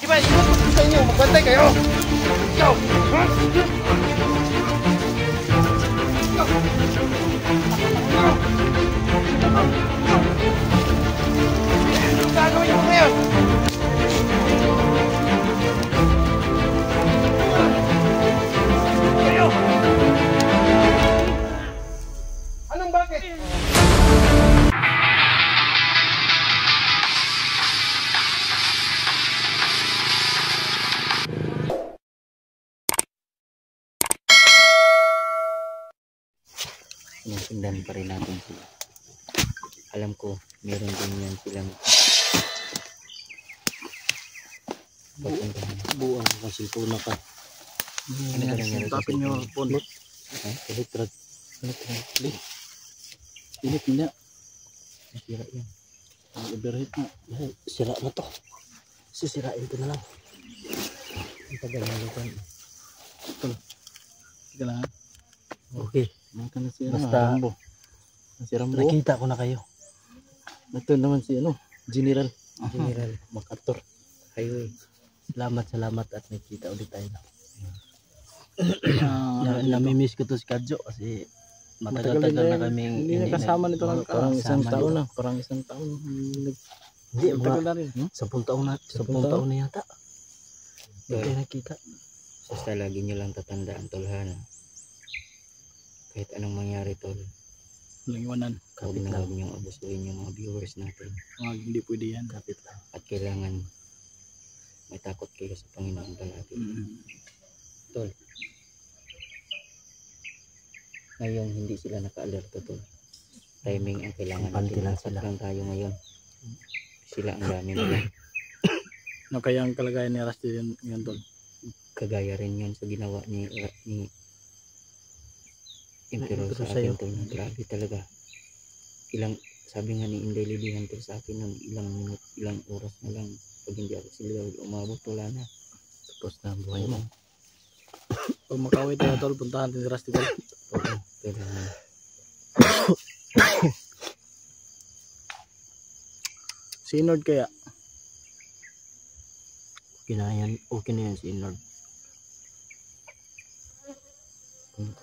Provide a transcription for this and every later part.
Di ba, iwan ko sa inyo, magbantay kayo! Ikaw! Ha? Anong gagawin mo ngayon? Kayo! Anong bakit? Sinusundan pa rin natin sila. Alam ko, meron din yan silang buang kasi tuna ka. Ano ka nangyari sa Tapin nyo punot. Electric. Init niya. Nasira yan. Ang overheat na. Sira na to. Sisirain ko na lang. Ang tagal na lupan. Sige lang. Okay. Basta nakita ko na kayo. Ito naman si General MacArthur Highway. Salamat at nakita ulit tayo. Namimiss ko to si Kadjo kasi matagal-tagal na kaming hindi kasama nito ng parang isang taon na. Parang isang taon. Hindi, matagal na rin. 10 taon na. 10 taon na yata. Hindi tayo nakita. Basta lagi nyo lang tatandaan, tol, ha, no? Kahit anong mangyari, tol, Walang iwanan. huwag na huwag nyo abusuin yung mga viewers natin. Hindi pwede yan. Kapit lang. At kailangan may takot kayo sa Panginoon palagi. Tol, ngayon hindi sila naka-alerto, tol. Timing ang kailangan natin. Apat lang tayo ngayon. Sila ang dami nila. No, kaya ang kalagayan ni Rusty yun tol. Kagaya rin yun sa ginawa ni Emperor sa akin, tol. Grabe talaga. Sabi nga ni Inday Lidihan, tol, sa akin ng ilang oras na lang. Pag hindi ako sila umabot, wala na. Tapos na ang buhay mo. Pag makaway tayo tol, puntahan natin si Rusty tol. Oo, kailangan. Si Inord kaya? Okay na yan si Inord.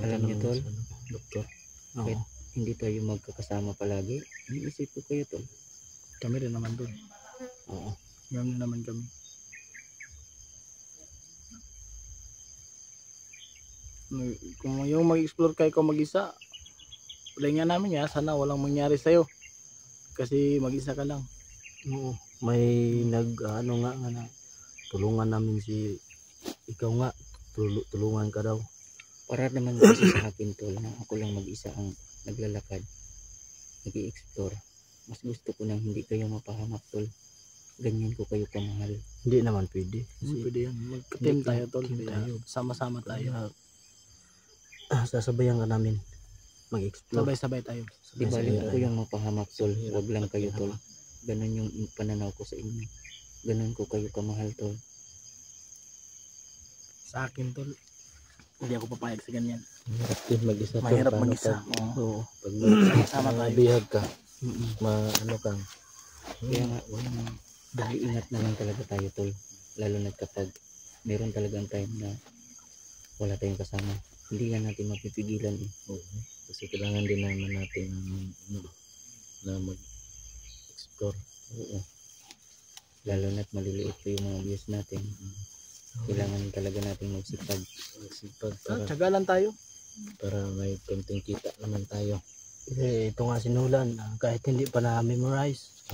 Alam niyo, tol, Doktor. kahit hindi tayo magkakasama palagi, iniisip ko kayo, tol. Kami rin naman tol. Oo. Ngayon naman kami. Kung yung mag-explore kayo kung mag-isa, palingan namin ya, sana walang mangyari sa'yo. Kasi mag-isa ka lang. Oo. May nga na tulungan namin ikaw nga, tulungan ka daw. Para naman kasi sa akin, tol, na ako lang mag-isa ang naglalakad, nag-i-explore. Mas gusto ko nang hindi kayo mapahamak, tol. Ganyan ko kayo kamahal. Hindi naman pwede. Pwede yan. Mag-team tayo, tol. Sama-sama tayo. Sasabayan ka namin. Mag-explore. Sabay-sabay tayo. Di ba rin ako yung mapahamak, tol? Huwag lang kayo, tol. Ganon yung pananaw ko sa inyo. Ganon ko kayo kamahal, tol. Sa akin, tol, hindi ako papayag sa ganyan. Mahirap mag-isa. Oo. Pag sama tayo. bihag ka, kang. Kaya nga, dahil ingat na lang talaga tayo, tol. Lalo na kapag meron talagang time na wala tayong kasama. Hindi nga natin mapipigilan, eh. Oo. Kasi kailangan din naman natin na mag-explore. Oo. Lalo na't maliliit po yung mga views natin. Kailangan talaga natin magsipag para tsagalan tayo. Para may konting kita naman tayo. Kasi ito nga sinulan, kahit hindi pa na-memorize,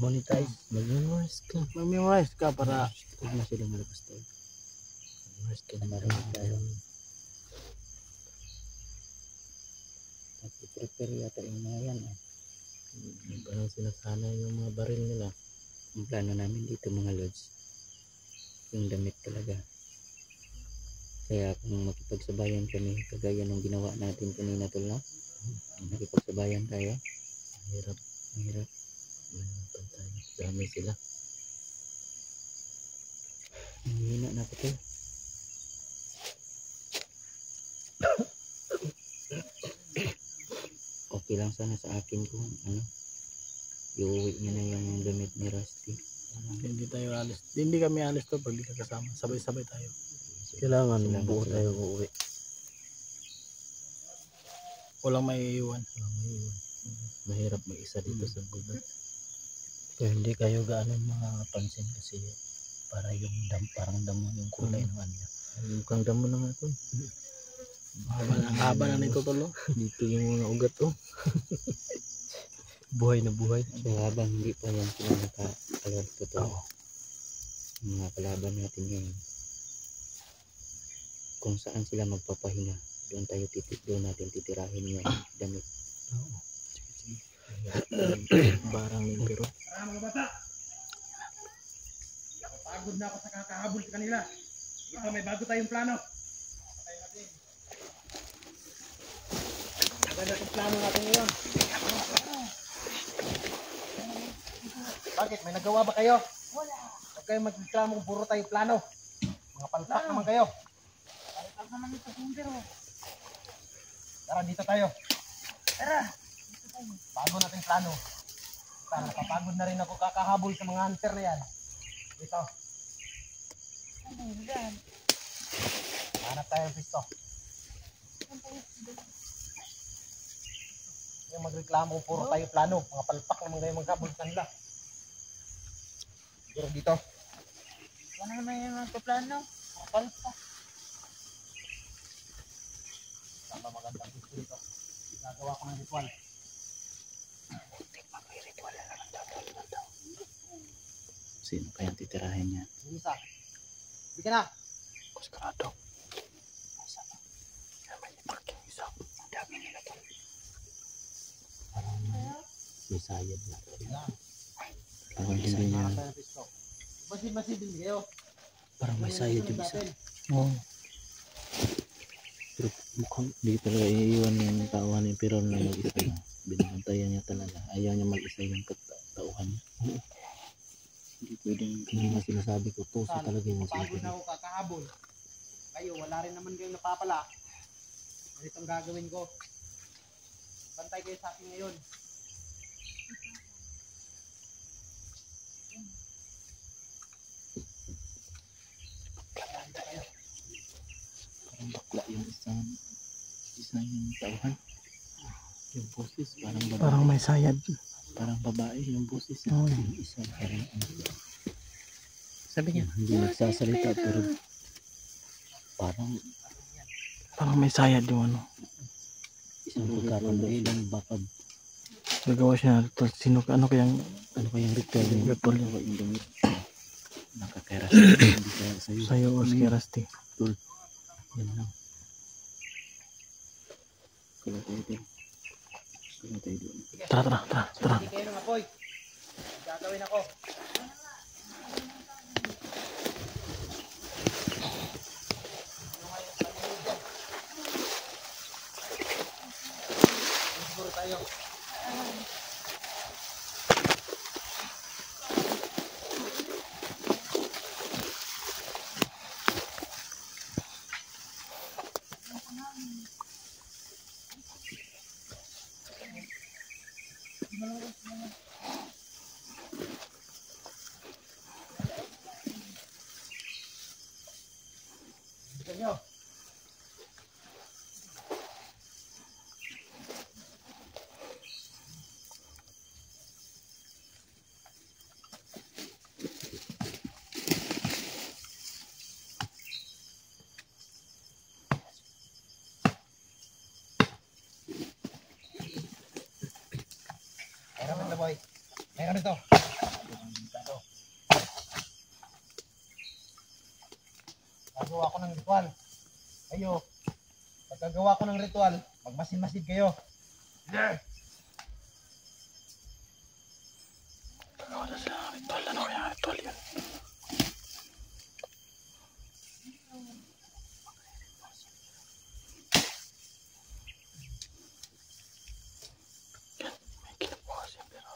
monetize. Mag-memorize ka para huwag na sila malakas, tol. Memorize ka na Marami tayo. Prepare yata yung mga yan, eh. Parang sinasanay yung mga baril nila. Ang plano namin dito, mga lods, yung damit talaga. Kaya kung makipagsabayan kami, kagaya ng ginawa natin kanina, tol, no? Nakipagsabayan tayo. Mahirap. Dami sila. Hihina na ako, tol. Okay lang sana sa akin kung iuwi niya na yung damit ni Rusty. Hindi tayo alis. Hindi kami alis to pag di ka kasama. Sabay-sabay tayo. Kailangan Salamat buo sa- tayo uuwi. Walang may iiwan. Mahirap mag-isa dito sa gubat. Pero hindi kayo gaano makapansin kasi parang damo yung kulay ng ano. Mukhang damo na nga ito. Ang haba na nito tol. Dito yung mga ugat oh. Buhay na buhay. So habang hindi pa yan sila naka-alerto to, mga kalaban natin ngayon, kung saan sila magpapahinga, doon natin titirahin yung damit. Oo. Barang yung pero. Mga bata! Pagod na ako sa kakahabol sa kanila. Ito, may bago tayong plano. Patay natin. Maganda itong plano natin ngayon. Bakit? May nagawa ba kayo? Wala. Huwag kayong magreklamo kung puro tayong plano. Mga palpak naman kayo. Palpak naman ito, Kumbiro. Tara, dito tayo. Tara. Bago natin plano. Tara, napapagod na rin ako kakahabol sa mga hunter na yan. Dito. Hanap tayo ng pisto. Yung magreklamo kung puro tayo plano. Mga palpak naman kayo maghabol sa kanila. Pero dito. Wala naman yung magpaplano. Mga palpak. Sama magandang pisto dito. Gagawa ko ng ritual. Sino kayang titirahin niya? Isa. Hindi ka na. Kuskarado. May parking isa. Ang dami nila to. Parang may sayad na. Parang hindi niya. Hanap tayo ng pisto. Masid din kayo. Parang may sayad yung isa. Oo. Pero mukhang hindi talaga iiwan yung tauhan ni Piron na mag-isa na. Binabantayan niya talaga. Ayaw niya mag-isa yung tauhan niya. Hindi pwedeng, hindi na sinasabi ko to. So talaga yung Pagod sinasabi. na ako kakahabol. Kayo, wala rin naman kayong napapala. Ganito ang gagawin ko. Bantay kayo sa akin ngayon. Parang bakla yung isa yung tauhan. Yung boses parang babae. Parang may sayad. Parang babae yung boses niya. Oo. Yung isa parang Sabi niya. hindi nagsasalita pero parang May sayad yung ano. isang pagkakamali lang baka Gagawa siya na ritual. Ano kayang ano kayang ritual niya. Ritual. Ano kayang damit. Nakakairas. Hindi kaya sa'yo. sayo o si Rusty. Yan lang. Kala tayo doon. Kala tayo doon. Tara. Hindi kayo ng apoy. Gagawin ako. Siguro tayo. Ganyo. Meron na boy. Meron ito. Gagawa ko ng ritual. Kayo, pagkagawa ko ng ritual, magmasid-masid kayo. Ano kayang ritual yun? May kinukuha siya pero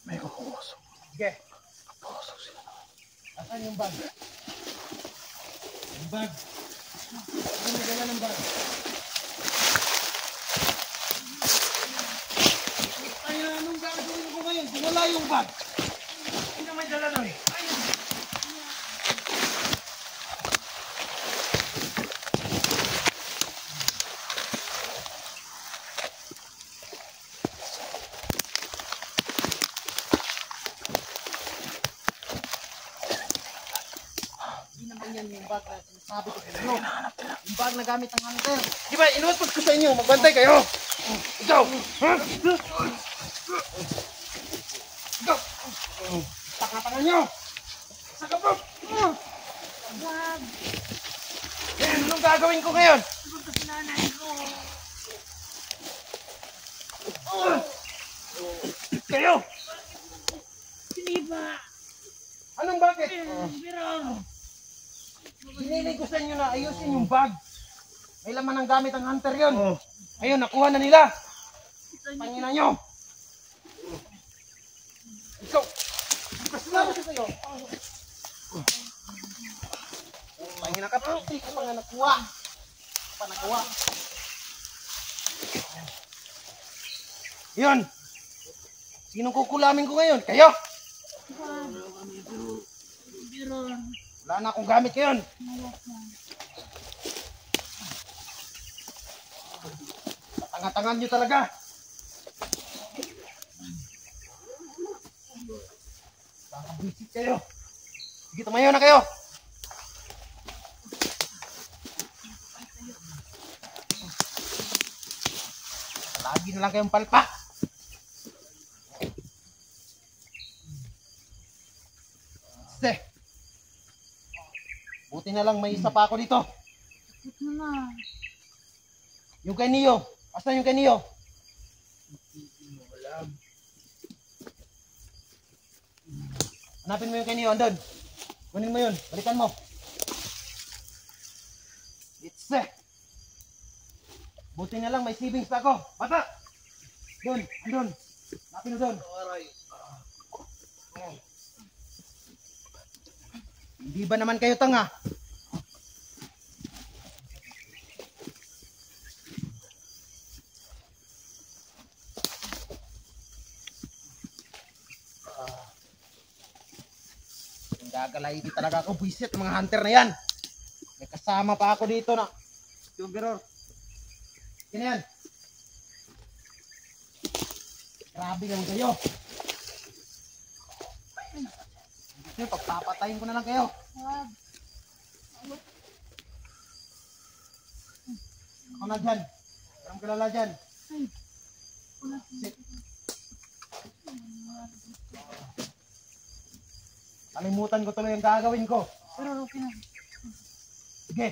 May uusok. Sige. Uusok sila. Asan yung bag? Yung bag. Ano may dala ng bag? Ay, anong gagawin ko ngayon? Kung wala yung bag. Ano may dala nun? Ayun. Hindi naman yan yung bag na sinasabi ko sa inyo. Yung bag na gamit ng hunter. Di ba, inuutos ko sa inyo, magbantay kayo. Ikaw! Ha? Ikaw! Tanga-tanga nyo! Saka po! Bag! Yan, anong gagawin ko ngayon? Kayo! Hindi ba? Anong bakit? Pero, Hinilay ko sa inyo na ayusin yung bag. May laman ng gamit ang hunter yun. Ayun, nakuha na nila. Pangina nyo. Ikaw. Kasalamat ko sa'yo. Pangina ka pa. Hindi ka pa nga nakuha. Pa nakuha. Yun. Sinong kukulamin ko ngayon? Kayo? pero, Wala na akong gamit ngayon. Tanga-tangan nyo talaga. Bisit kayo. Sige, tumayo na kayo. Lagi na lang kayong palpak. Sige. Buti na lang may isa pa ako dito. ito na. Yung kay Neo. Asan yung kay Neo? Hanapin mo yung kay Neo. Andun. Kunin mo yun. Balikan mo. It's buti na lang may savings pa ako. Bata! Doon. Andun. Hanapin mo doon. Hindi ba naman kayo tanga? Gagalaiti talaga ako, buisit ng mga hunter na yan. May kasama pa ako dito na. Yung biror. Yan yan. Grabe lang kayo. Gusto pagpapatayin ko na lang kayo. Wag. Ako na dyan. Parang kilala dyan. Sit. Kalimutan ko tuloy yung gagawin ko. Pero, okay na. Sige.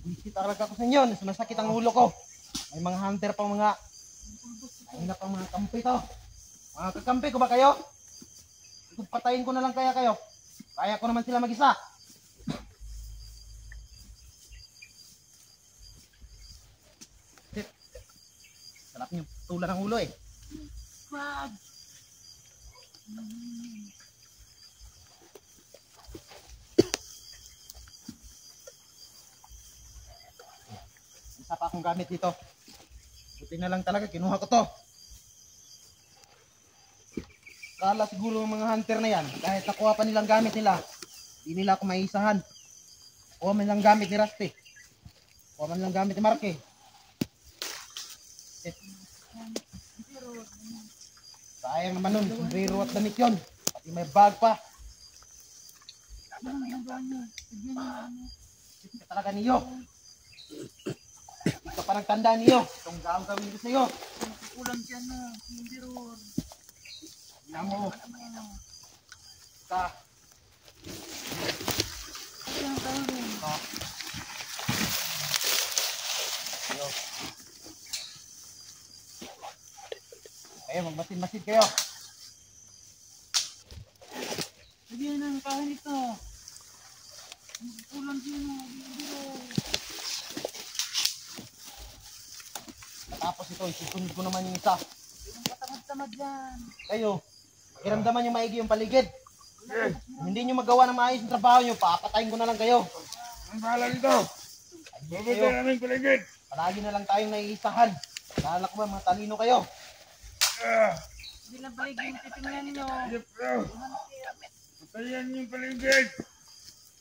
Bisit talaga ako sa inyo. Sumasakit ang ulo ko. May mga hunter pang mga... May na pang mga kampi to. Mga kakampi ko ba kayo? Patayin ko na lang kaya kayo. Kaya ko naman sila mag-isa. Sit. Sarap niyo. Tula ng ulo eh. Wag. Isa pa akong gamit dito. Buti na lang talaga, kinuha ko to. Kala siguro ng mga hunter na yan, kahit nakuha pa nilang gamit nila, hindi nila ako maisahan. Kuha man lang gamit ni Raspi. Kuha man lang gamit ni Marque. Sayang naman nun, sombrero at damit yun. Pati may bag pa. Ito talaga niyo. Ito pa nagtanda niyo. Itong gagawin ko sa iyo. Kulang siya na. Hindi ron. Tingnan mo. Ka. Kulang tayo rin. Yo. magmasin-masin kayo. Lagyan ng kain ito. Ulam siya no, Kimbiro. Tapos ito, isusunod ko naman yung isa. Ang katamad-tamad yan. Kayo, pakiramdaman nyo maigi yung paligid. Hindi nyo magawa ng maayos yung trabaho nyo, papatayin ko na lang kayo. Ang bahala nito. Babagay namin paligid. Palagi na lang tayong naiisahan. Naalala ko ba, mga talino kayo. Hindi lang palig yung titingnan nyo. Yep, bro. Patayan yung paligid.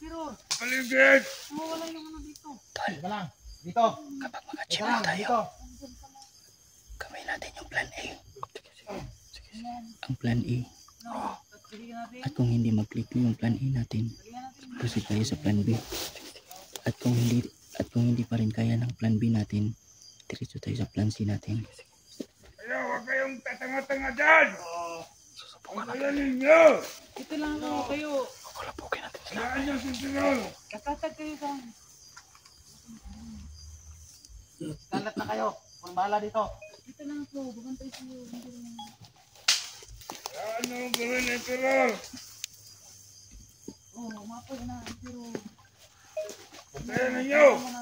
Pero, Paligid. mawala yung ano dito. Teka lang, dito. Kapag Teka mag-achieve lang, na tayo, dito. gawin natin yung plan A. Ang plan A. No, pagpiliin natin. At kung hindi mag-click yung plan A natin, Pilihan natin. proceed tayo sa plan B. At kung hindi pa rin kaya ng plan B natin, diretso tayo sa plan C natin. Kaya huwag kayong tatanga-tanga dyan. Patayan ninyo. Ito lang ako kayo. Hayaan nyo susunod. Katatag kayo sa... Kalat na kayo. Kung bahala dito. Ito lang ako. Bugantay sa'yo. Hindi lang. Hayaan nyo gawin ng teror. Oh, umapag na. Pero... Patayan ninyo. Tama na